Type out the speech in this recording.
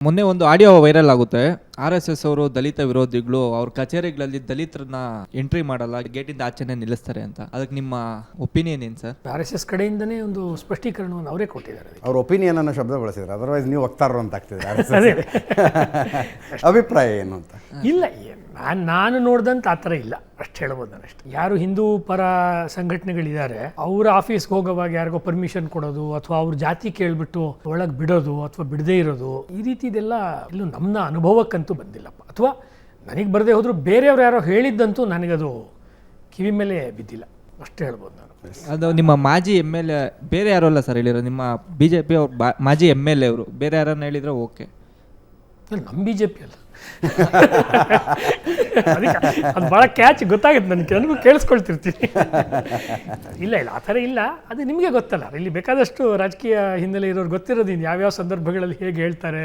ಮೊನ್ನೆ ಒಂದು audio viral ಆಗುತ್ತೆ. RSS ಅವರು ದಲಿತ ವಿರೋಧಿಗಳು ಅವ್ರ ಕಚೇರಿಗಳಲ್ಲಿ ದಲಿತರನ್ನ ಎಂಟ್ರಿ ಮಾಡಲ್ಲ, ಗೇಟಿಂದ ಆಚೆನೆ ನಿಲ್ಲಿಸ್ತಾರೆ ಅಂತ. ಅದಕ್ಕೆ ನಿಮ್ಮ ಒಪಿನಿಯನ್ ಏನು ಸರ್? RSS ಕಡೆಯಿಂದನೇ ಒಂದು ಸ್ಪಷ್ಟೀಕರಣವನ್ನು ಅವರೇ ಕೊಟ್ಟಿದ್ದಾರೆ. ಅವ್ರ ಒಪಿನಿಯನ್ ಅನ್ನೋ ಶಬ್ದ ಬಳಸಿದ್ರು, ಅದರ್ವೈಸ್ ನೀವು ವಕ್ತಾರರು ಅಂತ ಆಗ್ತಿದ್ದಾರೆ. ಅಭಿಪ್ರಾಯ ಏನು ಅಂತ ಇಲ್ಲ, ನಾನು ನೋಡ್ದಂತ ಆ ಥರ ಇಲ್ಲ, ಅಷ್ಟು ಹೇಳ್ಬೋದು ನಾನು. ಅಷ್ಟೇ, ಯಾರು ಹಿಂದೂ ಪರ ಸಂಘಟನೆಗಳಿದ್ದಾರೆ ಅವರ ಆಫೀಸ್ಗೆ ಹೋಗೋವಾಗ ಯಾರಿಗೋ ಪರ್ಮಿಷನ್ ಕೊಡೋದು ಅಥವಾ ಅವ್ರ ಜಾತಿ ಕೇಳಿಬಿಟ್ಟು ಒಳಗೆ ಬಿಡೋದು ಅಥವಾ ಬಿಡದೇ ಇರೋದು, ಈ ರೀತಿದೆಲ್ಲ ಇಲ್ಲೂ ನಮ್ಮ ಅನುಭವಕ್ಕಂತೂ ಬಂದಿಲ್ಲಪ್ಪ. ಅಥವಾ ನನಗೆ ಬರದೇ ಹೋದರೂ ಬೇರೆಯವ್ರು ಯಾರೋ ಹೇಳಿದ್ದಂತೂ ನನಗದು ಕಿವಿ ಮೇಲೆ ಬಿದ್ದಿಲ್ಲ, ಅಷ್ಟೇ ಹೇಳ್ಬೋದು ನಾನು. ಅದು ನಿಮ್ಮ ಮಾಜಿ MLA ಬೇರೆ ಯಾರು ಅಲ್ಲ ಸರ್ ಹೇಳಿರೋ, ನಿಮ್ಮ BJP ಅವ್ರ ಮಾಜಿ MLA ಅವರು ಬೇರೆ ಯಾರನ್ನ ಹೇಳಿದ್ರೆ ಓಕೆ. ನಮ್ಮ BJP ಅಲ್ಲ, ಅದಕ್ಕೆ ಅದು ಭಾಳ ಕ್ಯಾಚ್ ಗೊತ್ತಾಗುತ್ತೆ ನನಗೂ ಕೇಳಿಸ್ಕೊಳ್ತಿರ್ತೀನಿ. ಇಲ್ಲ ಆ ಥರ ಇಲ್ಲ, ಅದು ನಿಮಗೆ ಗೊತ್ತಲ್ಲ. ಇಲ್ಲಿ ಬೇಕಾದಷ್ಟು ರಾಜಕೀಯ ಹಿನ್ನೆಲೆ ಇರೋರು ಗೊತ್ತಿರೋದು ಯಾವ್ಯಾವ ಸಂದರ್ಭಗಳಲ್ಲಿ ಹೇಗೆ ಹೇಳ್ತಾರೆ,